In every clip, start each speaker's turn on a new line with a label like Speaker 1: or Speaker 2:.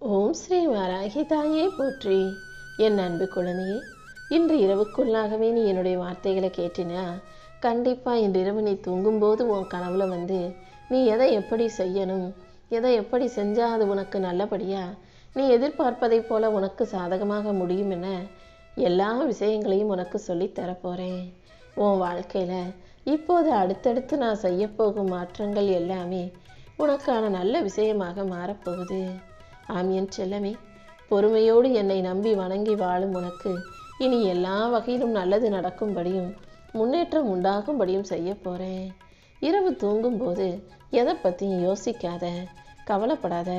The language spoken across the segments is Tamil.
Speaker 1: ஓம் ஸ்ரீ வாராகி தாயே போற்றி. என் அன்பு குழந்தையே, இன்று இரவுக்குள்ளாகவே நீ என்னுடைய வார்த்தைகளை கேட்டினா கண்டிப்பாக இன்று இரவு நீ தூங்கும்போது உன் கனவுல நீ எதை எப்படி செய்யணும், எதை எப்படி செஞ்சால் அது உனக்கு நல்லபடியா நீ எதிர்பார்ப்பதை போல உனக்கு சாதகமாக முடியும் என எல்லா விஷயங்களையும் உனக்கு சொல்லி தரப்போகிறேன். உன் வாழ்க்கையில் இப்போது அடுத்தடுத்து நான் செய்யப்போகும் மாற்றங்கள் எல்லாமே உனக்கான நல்ல விஷயமாக மாறப்போகுது. ஆம் என் செல்லமே, பொறுமையோடு என்னை நம்பி வணங்கி வாழும் உனக்கு இனி எல்லா வகையிலும் நல்லது நடக்கும்படியும் முன்னேற்றம் உண்டாகும்படியும் செய்ய போகிறேன். இரவு தூங்கும்போது எதை பற்றியும் யோசிக்காத, கவலைப்படாத.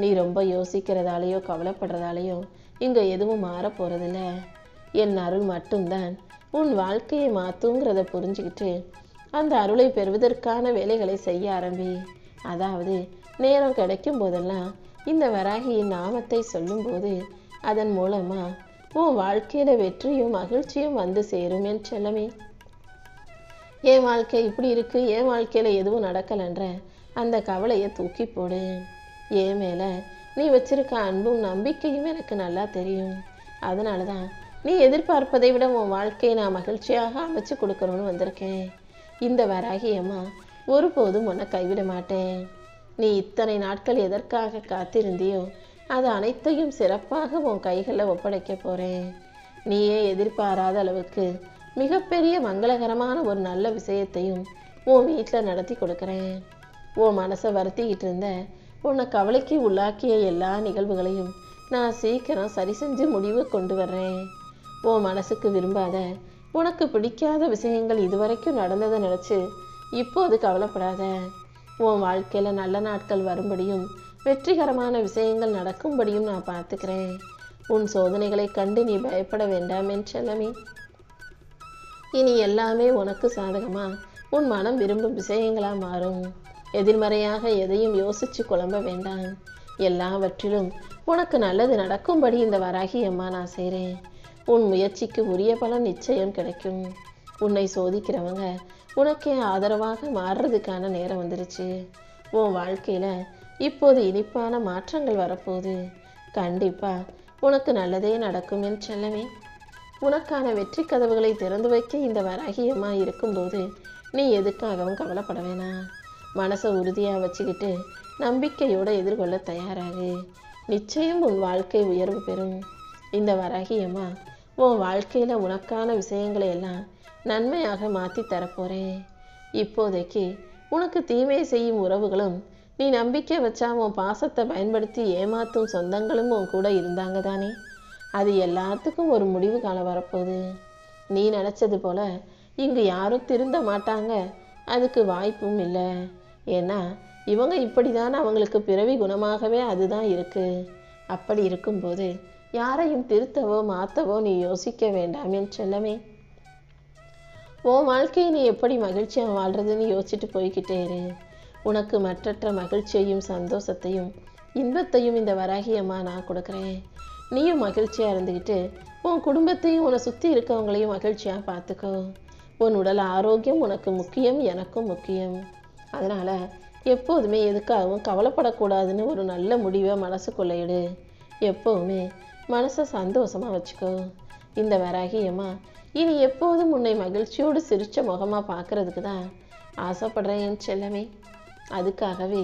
Speaker 1: நீ ரொம்ப யோசிக்கிறதாலேயோ கவலைப்படுறதாலேயோ இங்கே எதுவும் மாற போகிறதில்ல. என் அருள் மட்டும்தான் உன் வாழ்க்கையை மாற்றுங்கிறத புரிஞ்சுக்கிட்டு அந்த அருளை பெறுவதற்கான வேலைகளை செய்ய ஆரம்பி. அதாவது நேரம் கிடைக்கும் போதெல்லாம் இந்த வராகியின் நாமத்தை சொல்லும்போது அதன் மூலமா உன் வாழ்க்கையில வெற்றியும் மகிழ்ச்சியும் வந்து சேரும் என் செல்லமே. என் வாழ்க்கை இப்படி இருக்கு, என் வாழ்க்கையில எதுவும் நடக்கலன்ற அந்த கவலையை தூக்கி போடு. என் மேல நீ வச்சிருக்க அன்பும் நம்பிக்கையும் எனக்கு நல்லா தெரியும். அதனாலதான் நீ எதிர்பார்ப்பதை விட உன் வாழ்க்கையை நான் மகிழ்ச்சியாக அமைச்சு கொடுக்கணும்னு வந்திருக்கேன். இந்த வராகி அம்மா ஒருபோதும் உன்னை கைவிட மாட்டேன். நீ இத்தனை நாட்கள் எதற்காக காத்திருந்தியோ அது அனைத்தையும் சிறப்பாக உன் கைகளில் ஒப்படைக்க போகிறேன். நீயே எதிர்பாராத அளவுக்கு மிகப்பெரிய மங்களகரமான ஒரு நல்ல விஷயத்தையும் உன் வீட்டில் நடத்தி கொடுக்குறேன். உன் மனசை வருத்திக்கிட்டு இருந்த உன்னை கவலைக்கு உள்ளாக்கிய எல்லா நிகழ்வுகளையும் நான் சீக்கிரம் சரி செஞ்சு முடிவு கொண்டு வர்றேன். உன் மனசுக்கு விரும்பாத, உனக்கு பிடிக்காத விஷயங்கள் இதுவரைக்கும் நடந்ததை நினச்சி இப்போது கவலைப்படாத. உன் வாழ்க்கையில் நல்ல நாட்கள் வரும்படியும் வெற்றிகரமான விஷயங்கள் நடக்கும்படியும் நான் பார்த்துக்கிறேன். உன் சோதனைகளை கண்டு நீ பயப்பட வேண்டாம் என் செல்லமே. இனி எல்லாமே உனக்கு சாதகமா உன் மனம் விரும்பும் விஷயங்களாக மாறும். எதிர்மறையாக எதையும் யோசிச்சு குழம்ப வேண்டாம். எல்லாவற்றிலும் உனக்கு நல்லது நடக்கும்படி இந்த வராகி அம்மா நான் செய்கிறேன். உன் முயற்சிக்கு உரிய பலன் நிச்சயம் கிடைக்கும். உன்னை சோதிக்கிறவங்க உனக்கே ஆதரவாக மாறுறதுக்கான நேரம் வந்துருச்சு. உன் வாழ்க்கையில் இப்போது இனிப்பான மாற்றங்கள் வரப்போகுது. கண்டிப்பாக உனக்கு நல்லதே நடக்கும் என் செல்லமே. உனக்கான வெற்றி கதவுகளை திறந்து வைக்க இந்த வராகியமாக இருக்கும்போது நீ எதுக்காகவும் கவலைப்பட வேணாம். மனசை உறுதியாக வச்சுக்கிட்டு நம்பிக்கையோடு எதிர்கொள்ள தயாராகு. நிச்சயம் உன் வாழ்க்கை உயர்வு பெறும். இந்த வராகியம்மா உன் வாழ்க்கையில் உனக்கான விஷயங்களை எல்லாம் நன்மையாக மாற்றி தரப்போகிறேன். இப்போதைக்கு உனக்கு தீமை செய்யும் உறவுகளும் நீ நம்பிக்கை வச்சா உன் பாசத்தை பயன்படுத்தி ஏமாற்றும் சொந்தங்களும் உன் கூட இருந்தாங்க தானே, அது எல்லாத்துக்கும் ஒரு முடிவு காலம் வரப்போகுது. நீ நினச்சது போல இங்கு யாரும் திருந்த மாட்டாங்க, அதுக்கு வாய்ப்பும் இல்லை. ஏன்னா இவங்க இப்படிதான், அவங்களுக்கு பிறவி குணமாகவே அதுதான் இருக்குது. அப்படி இருக்கும்போது யாரையும் திருத்தவோ மாற்றவோ நீ யோசிக்க வேண்டாம் என் செல்லமே. உன் வாழ்க்கையை நீ எப்படி மகிழ்ச்சியாக வாழ்கிறதுன்னு யோசிச்சுட்டு போய்கிட்டே இரு. உனக்கு மற்றற்ற மகிழ்ச்சியையும் சந்தோஷத்தையும் இன்பத்தையும் இந்த வராகியம்மா நான் கொடுக்குறேன். நீயும் மகிழ்ச்சியாக இருந்துக்கிட்டு உன் குடும்பத்தையும் உன்னை சுற்றி இருக்கவங்களையும் மகிழ்ச்சியாக பார்த்துக்கோ. உன் உடல் ஆரோக்கியம் உனக்கு முக்கியம், எனக்கும் முக்கியம். அதனால் எப்போதுமே எதுக்காகவும் கவலைப்படக்கூடாதுன்னு ஒரு நல்ல முடிவை மனசுக்குள்ளே இடு. எப்போவுமே மனசை சந்தோஷமாக வச்சுக்கோ. இந்த வராகியம்மா இனி எப்போதும் உன்னை மகிழ்ச்சியோடு சிரிச்ச முகமாக பார்க்கறதுக்கு தான் ஆசைப்படுறேன் என் செல்லமே. அதுக்காகவே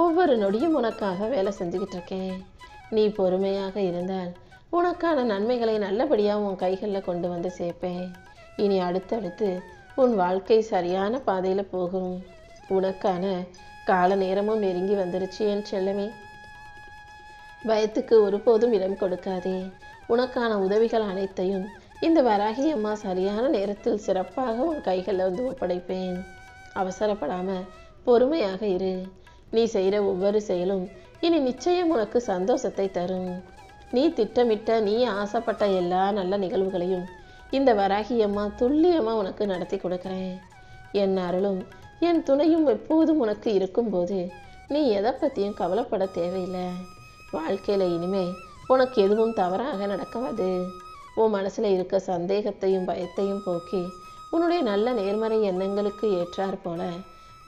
Speaker 1: ஒவ்வொரு நொடியும் உனக்காக வேலை செஞ்சுக்கிட்டு இருக்கேன். நீ பொறுமையாக இருந்தால் உனக்கான நன்மைகளை நல்லபடியாக உன் கைகளில் கொண்டு வந்து சேர்ப்பேன். இனி அடுத்தடுத்து உன் வாழ்க்கை சரியான பாதையில் போகும். உனக்கான கால நேரமும் நெருங்கி வந்துருச்சு என் செல்லமே. பயத்துக்கு ஒருபோதும் இடம் கொடுக்காதே. உனக்கான உதவிகள் அனைத்தையும் இந்த வராகி அம்மா சரியான நேரத்தில் சிறப்பாக உன் கைகளில் ஒப்படைப்பேன். அவசரப்படாமல் பொறுமையாக இரு. நீ செய்கிற ஒவ்வொரு செயலும் இனி நிச்சயம் உனக்கு சந்தோஷத்தை தரும். நீ திட்டமிட்ட, நீ ஆசைப்பட்ட எல்லா நல்ல நிகழ்வுகளையும் இந்த வராகி அம்மா துல்லியமாக உனக்கு நடத்தி கொடுக்குறேன். என் அருளும் என் துணையும் எப்போதும் உனக்கு இருக்கும்போது நீ எதை பற்றியும் கவலைப்பட தேவையில்லை. வாழ்க்கையில் இனிமே உனக்கு எதுவும் தவறாக நடக்காது. உன் மனசில் இருக்க சந்தேகத்தையும் பயத்தையும் போக்கி உன்னுடைய நல்ல நேர்மறை எண்ணங்களுக்கு ஏற்றாற் போல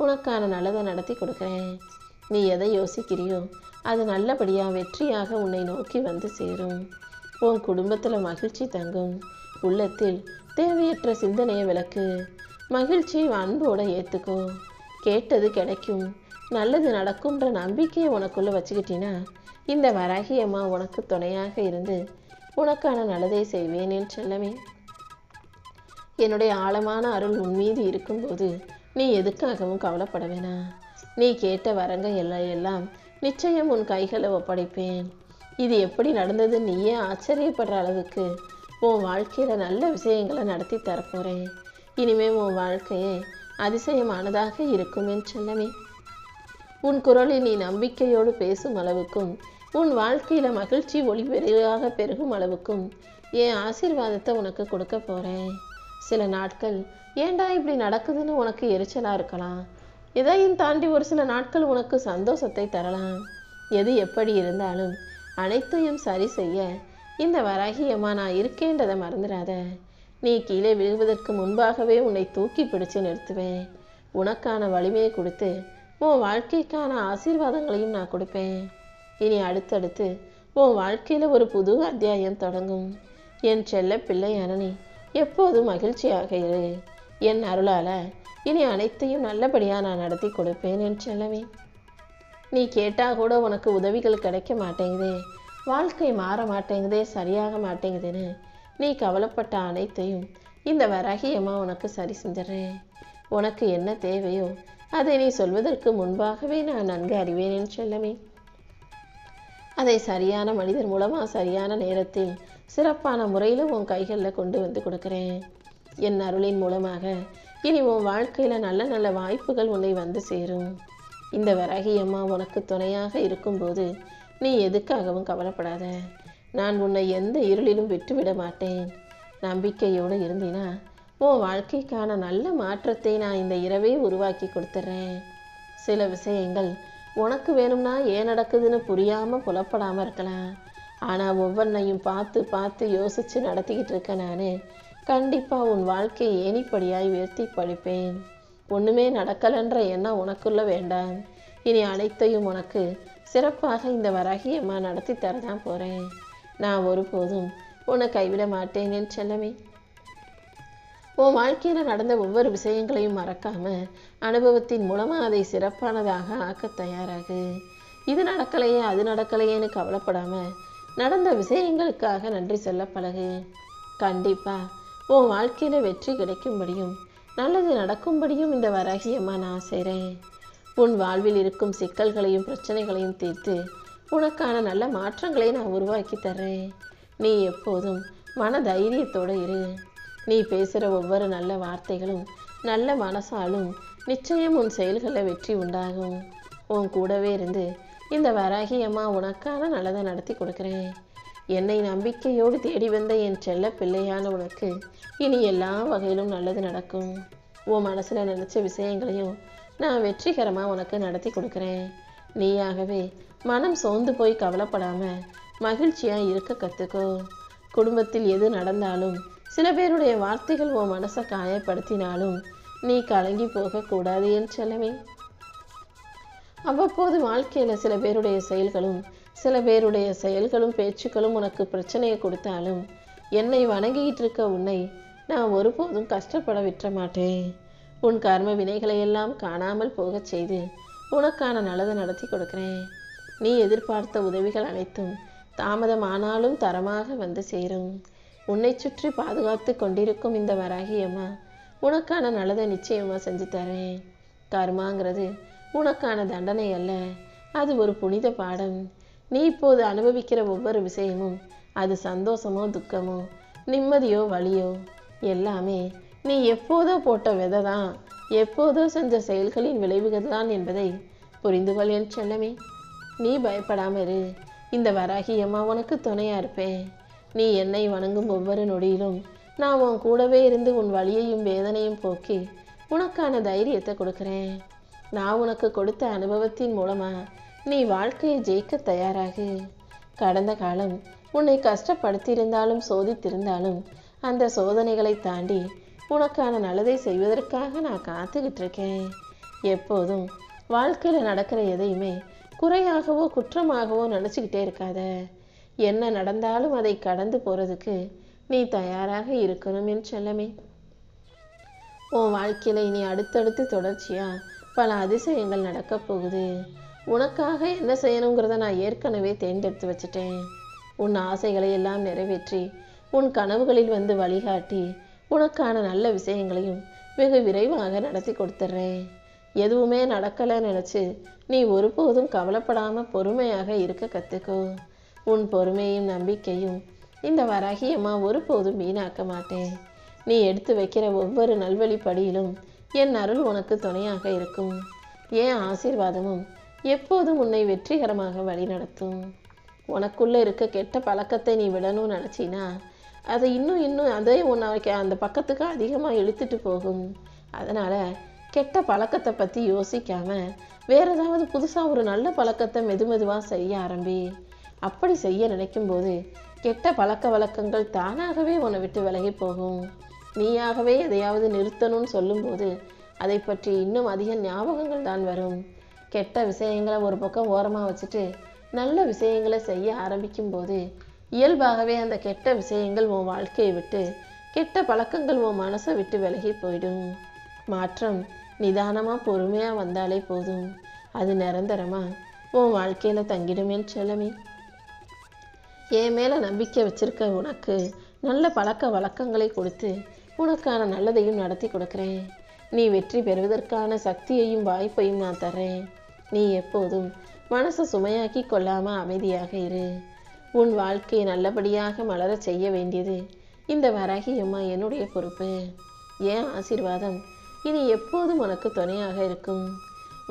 Speaker 1: உனக்கான நல்லதை நடத்தி கொடுக்குறேன். நீ எதை யோசிக்கிறியோ அது நல்லபடியாக வெற்றியாக உன்னை நோக்கி வந்து சேரும். உன் குடும்பத்தில் மகிழ்ச்சி தங்கும். உள்ளத்தில் தேவையற்ற சிந்தனையை விளக்கு. மகிழ்ச்சி அன்போட ஏற்றுக்கோ. கேட்டது கிடைக்கும், நல்லது நடக்கும்ன்ற நம்பிக்கையை உனக்குள்ளே வச்சுக்கிட்டினா இந்த வராகி அம்மா உனக்கு துணையாக இருந்து உனக்கான நல்லதை செய்வேன் என் செல்லமே. என்னுடைய ஆழமான அருள் உன் மீது இருக்கும்போது நீ எதுக்காகவும் கவலைப்பட வேணாம். நீ கேட்ட வரங்க எல்லாம் நிச்சயம் உன் கைகளை ஒப்படைப்பேன். இது எப்படி நடந்தது நீயே ஆச்சரியப்படுற அளவுக்கு உன் வாழ்க்கையில் நல்ல விஷயங்களை நடத்தி தரப்போகிறேன். இனிமே உன் வாழ்க்கையே அதிசயமானதாக இருக்கும் என் செல்லமே. உன் குரலில் நீ நம்பிக்கையோடு பேசும் அளவுக்கும் உன் வாழ்க்கையில் மகிழ்ச்சி ஒளிபெருகாக பெருகும் அளவுக்கும் என் ஆசீர்வாதத்தை உனக்கு கொடுக்க போகிறேன். சில நாட்கள் ஏண்டா இப்படி நடக்குதுன்னு உனக்கு எரிச்சலாக இருக்கலாம். இதையும் தாண்டி ஒரு சில நாட்கள் உனக்கு சந்தோஷத்தை தரலாம். எது எப்படி இருந்தாலும் அனைத்தையும் சரி செய்ய இந்த வராகி அம்மா நான் இருக்கேன்றதை மறந்துடாத. நீ கீழே விழுவதற்கு முன்பாகவே உன்னை தூக்கி பிடிச்சு நிறுத்துவேன். உனக்கான வலிமையை கொடுத்து உன் வாழ்க்கைக்கான ஆசீர்வாதங்களையும் நான் கொடுப்பேன். இனி அடுத்தடுத்து உன் வாழ்க்கையில் ஒரு புது அத்தியாயம் தொடங்கும். என் செல்ல பிள்ளையான நீ எப்போதும் மகிழ்ச்சியாக இரு. என் அருளால் இனி அனைத்தையும் நல்லபடியாக நான் நடத்தி கொடுப்பேன் என் செல்லவே. நீ கேட்டால் கூட உனக்கு உதவிகள் கிடைக்க மாட்டேங்குதே, வாழ்க்கை மாற மாட்டேங்குதே, சரியாக மாட்டேங்குதுன்னு நீ கவலைப்பட்ட அனைத்தையும் இந்த வராகி அம்மா உனக்கு சரி செஞ்சிடறேன். உனக்கு என்ன தேவையோ அதை நீ சொல்வதற்கு முன்பாகவே நான் நன்கு அறிவேன் என் செல்லமே. அதை சரியான மனிதர் மூலமாக சரியான நேரத்தில் சிறப்பான முறையில் உன் கைகளில் கொண்டு வந்து கொடுக்குறேன். என் அருளின் மூலமாக இனி உன் வாழ்க்கையில் நல்ல நல்ல வாய்ப்புகள் உன்னை வந்து சேரும். இந்த வராகி அம்மா உனக்கு துணையாக இருக்கும்போது நீ எதுக்காகவும் கவலைப்படாத. நான் உன்னை எந்த இருளிலும் விட்டுவிட மாட்டேன். நம்பிக்கையோடு இருந்தினா உன் வாழ்க்கைக்கான நல்ல மாற்றத்தை நான் இந்த இரவே உருவாக்கி கொடுத்துட்றேன். சில விஷயங்கள் உனக்கு வேணும்னா ஏன் நடக்குதுன்னு புரியாமல் புலப்படாமல் இருக்கலாம். ஆனால் ஒவ்வொன்றையும் பார்த்து பார்த்து யோசித்து நடத்திக்கிட்டு இருக்க நான் கண்டிப்பாக உன் வாழ்க்கையை ஏணிப்படியாய் உயர்த்தி படிப்பேன். ஒன்றுமே நடக்கலைன்ற எண்ணம் உனக்குள்ள வேண்டாம். இனி அனைத்தையும் உனக்கு சிறப்பாக இந்த வராகி அம்மா நடத்தி தரதான் போகிறேன். நான் ஒருபோதும் உன்னை கைவிட மாட்டேன் என் செல்லமே. உன் வாழ்க்கையில் நடந்த ஒவ்வொரு விஷயங்களையும் மறக்காமல் அனுபவத்தின் மூலமாக அதை சிறப்பானதாக ஆக்க தயாராகு. இது நடக்கலையே அது நடக்கலையேன்னு கவலைப்படாமல் நடந்த விஷயங்களுக்காக நன்றி சொல்ல பழகு. கண்டிப்பாக உன் வாழ்க்கையில் வெற்றி கிடைக்கும்படியும் நல்லது நடக்கும்படியும் இந்த வராகி அம்மா நான் செய்கிறேன். உன் வாழ்வில் இருக்கும் சிக்கல்களையும் பிரச்சனைகளையும் தீர்த்து உனக்கான நல்ல மாற்றங்களை நான் உருவாக்கி தர்றேன். நீ எப்போதும் மன தைரியத்தோடு இரு. நீ பேசுகிற ஒவ்வொரு நல்ல வார்த்தைகளும் நல்ல மனசாலும் நிச்சயம் உன் செயல்களில் வெற்றி உண்டாகும். உன் கூடவே இருந்து இந்த வராகி அம்மா உனக்கான நல்லதை நடத்தி கொடுக்குறேன். என்னை நம்பிக்கையோடு தேடி வந்த என் செல்ல பிள்ளையான உனக்கு இனி எல்லா வகையிலும் நல்லது நடக்கும். உன் மனசில் நினச்ச விஷயங்களையும் நான் வெற்றிகரமாக உனக்கு நடத்தி கொடுக்குறேன். நீயாகவே மனம் சோர்ந்து போய் கவலைப்படாமல் மகிழ்ச்சியாக இருக்க கற்றுக்கோ. குடும்பத்தில் எது நடந்தாலும் சில பேருடைய வார்த்தைகள் உன் மனசை காயப்படுத்தினாலும் நீ கலங்கி போகக்கூடாது என் செல்லமே. அவ்வப்போது வாழ்க்கையில் சில பேருடைய செயல்களும் பேச்சுக்களும் உனக்கு பிரச்சனையை கொடுத்தாலும் என்னை வணங்கிட்டு இருக்க உன்னை நான் ஒருபோதும் கஷ்டப்பட விட்டுற மாட்டேன். உன் கர்ம வினைகளை எல்லாம் காணாமல் போகச் செய்து உனக்கான நல்லதை நடத்தி கொடுக்குறேன். நீ எதிர்பார்த்த உதவிகள் அனைத்தும் தாமதமானாலும் தரமாக வந்து சேரும். உன்னை சுற்றி பாதுகாத்து கொண்டிருக்கும் இந்த வராகி அம்மா உனக்கான நல்லதை நிச்சயமாக செஞ்சு தரேன். கர்மாங்கிறது உனக்கான தண்டனை அல்ல, அது ஒரு புனித பாடம். நீ இப்போது அனுபவிக்கிற ஒவ்வொரு விஷயமும் அது சந்தோஷமோ துக்கமோ நிம்மதியோ வலியோ எல்லாமே நீ எப்போதோ போட்ட விதை தான், எப்போதோ செஞ்ச செயல்களின் விளைவுகள் தான் என்பதை புரிந்துகொள் என் செல்லமே. நீ பயப்படாம இரு. இந்த வராகி அம்மா உனக்கு துணையா இருப்பேன். நீ என்னை வணங்கும் ஒவ்வொரு நொடியிலும் நான் உன் கூடவே இருந்து உன் வலியையும் வேதனையும் போக்கி உனக்கான தைரியத்தை கொடுக்குறேன். நான் உனக்கு கொடுத்த அனுபவத்தின் மூலமா நீ வாழ்க்கையை ஜெயிக்க தயாராகு. கடந்த காலம் உன்னை கஷ்டப்படுத்தியிருந்தாலும் சோதித்திருந்தாலும் அந்த சோதனைகளை தாண்டி உனக்கான நல்லதை செய்வதற்காக நான் காத்துக்கிட்டு இருக்கேன். எப்போதும் வாழ்க்கையில் நடக்கிற எதையுமே குறையாகவோ குற்றமாகவோ நினச்சிக்கிட்டே இருக்காத. என்ன நடந்தாலும் அதை கடந்து போகிறதுக்கு நீ தயாராக இருக்கணும் என் செல்லமே. உன் வாழ்க்கையில் இனி அடுத்தடுத்து தொடர்ச்சியாக பல அதிசயங்கள் நடக்க போகுது. உனக்காக என்ன செய்யணுங்கிறத நான் ஏற்கனவே தேர்ந்தெடுத்து வச்சுட்டேன். உன் ஆசைகளை எல்லாம் நிறைவேற்றி உன் கனவுகளில் வந்து வழிகாட்டி உனக்கான நல்ல விஷயங்களையும் வெகு விரைவாக நடத்தி கொடுத்துட்றேன். எதுவுமே நடக்கலைன்னு நினச்சி நீ ஒருபோதும் கவலைப்படாமல் பொறுமையாக இருக்க கற்றுக்கோ. உன் பொறுமையும் நம்பிக்கையும் இந்த வராகி அம்மா ஒருபோதும் வீணாக்க மாட்டேன். நீ எடுத்து வைக்கிற ஒவ்வொரு நல்வழிப்படியிலும் என் அருள் உனக்கு துணையாக இருக்கும். என் ஆசீர்வாதமும் எப்போதும் உன்னை வெற்றிகரமாக வழிநடத்தும். உனக்குள்ளே இருக்க கெட்ட பழக்கத்தை நீ விடணும்னு நினச்சினா அதை இன்னும் அதே உன்னை அந்த பக்கத்துக்கு அதிகமாக இழுத்துட்டு போகும். அதனால் கெட்ட பழக்கத்தை பற்றி யோசிக்காமல் வேறு ஏதாவது புதுசாக ஒரு நல்ல பழக்கத்தை மெதுவாக செய்ய ஆரம்பி. அப்படி செய்ய நினைக்கும்போது கெட்ட பழக்க வழக்கங்கள் தானாகவே உன்னை விட்டு விலகி போகும். நீயாகவே எதையாவது நிறுத்தணும்னு சொல்லும்போது அதை பற்றி இன்னும் அதிக ஞாபகங்கள் தான் வரும். கெட்ட விஷயங்களை ஒரு பக்கம் ஓரமாக வச்சுட்டு நல்ல விஷயங்களை செய்ய ஆரம்பிக்கும் போது இயல்பாகவே அந்த கெட்ட விஷயங்கள் உன் வாழ்க்கையை விட்டு, கெட்ட பழக்கங்கள் உன் மனசை விட்டு விலகி போயிடும். மாற்றம் நிதானமாக பொறுமையாக வந்தாலே போதும். அது நிரந்தரமாக உன் வாழ்க்கையில் தங்கிடுமே செல்லமே. என் மேலே நம்பிக்கை வச்சிருக்க உனக்கு நல்ல பழக்க வழக்கங்களை கொடுத்து உனக்கான நல்லதையும் நடத்தி கொடுக்குறேன். நீ வெற்றி பெறுவதற்கான சக்தியையும் வாய்ப்பையும் நான் தர்றேன். நீ எப்போதும் மனசை சுமையாக்கி கொள்ளாமல் அமைதியாக இரு. உன் வாழ்க்கையை நல்லபடியாக மலர செய்ய வேண்டியது இந்த வராகி அம்மா என்னுடைய பொறுப்பு. என் ஆசீர்வாதம் இனி எப்போதும் உனக்கு துணையாக இருக்கும்.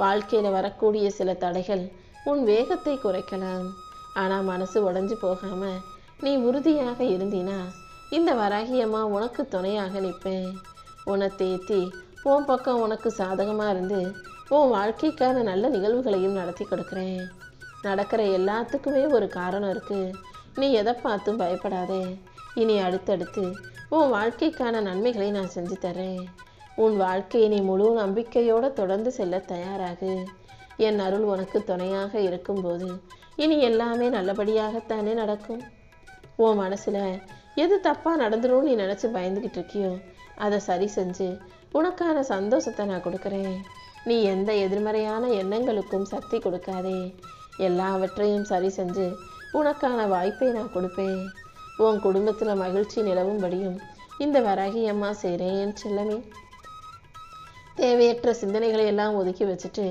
Speaker 1: வாழ்க்கையில் வரக்கூடிய சில தடைகள் உன் வேகத்தை குறைக்கலாம். ஆனால் மனசு உடைஞ்சு போகாமல் நீ உறுதியாக இருந்தினா இந்த வராகி அம்மா உனக்கு துணையாக நிற்பேன். உன்னை தேத்தி உன் பக்கம் உனக்கு சாதகமாக இருந்து உன் வாழ்க்கைக்கான நல்ல நிகழ்வுகளையும் நடத்தி கொடுக்குறேன். நடக்கிற எல்லாத்துக்குமே ஒரு காரணம் இருக்குது. நீ எதை பார்த்தும் பயப்படாதே. இனி அடுத்தடுத்து உன் வாழ்க்கைக்கான நன்மைகளை நான் செஞ்சு தரேன். உன் வாழ்க்கையை நீ முழு நம்பிக்கையோடு தொடர்ந்து செல்ல தயாராகு. என் அருள் உனக்கு துணையாக இருக்கும்போது இனி எல்லாமே நல்லபடியாகத்தானே நடக்கும். உன் மனசில் எது தப்பாக நடந்துடும் நீ நினச்சி பயந்துக்கிட்டு இருக்கியோ அதை சரி செஞ்சு உனக்கான சந்தோஷத்தை நான் கொடுக்குறேன். நீ எந்த எதிர்மறையான எண்ணங்களுக்கும் சக்தி கொடுக்காதே. எல்லாவற்றையும் சரி செஞ்சு உனக்கான வாய்ப்பை நான் கொடுப்பேன். உன் குடும்பத்தில் மகிழ்ச்சி நிலவும்படியும் இந்த வராகி அம்மா செய்கிறேன் செல்லமே. தேவையற்ற சிந்தனைகளை எல்லாம் ஒதுக்கி வச்சுட்டு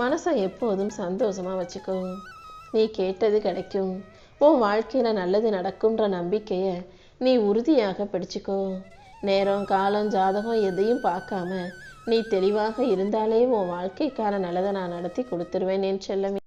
Speaker 1: மனசை எப்போதும் சந்தோஷமாக வச்சுக்கோ. நீ கேட்டது கிடைக்கும். உன் வாழ்க்கையில் நல்லது நடக்கும்ன்ற நம்பிக்கையை நீ உறுதியாக பிடிச்சிக்கோ. நேரம் காலம் ஜாதகம் எதையும் பார்க்காம நீ தெளிவாக இருந்தாலே உன் வாழ்க்கைக்கான நல்லதை நான் நடத்தி கொடுத்துருவேன் என் செல்லமே.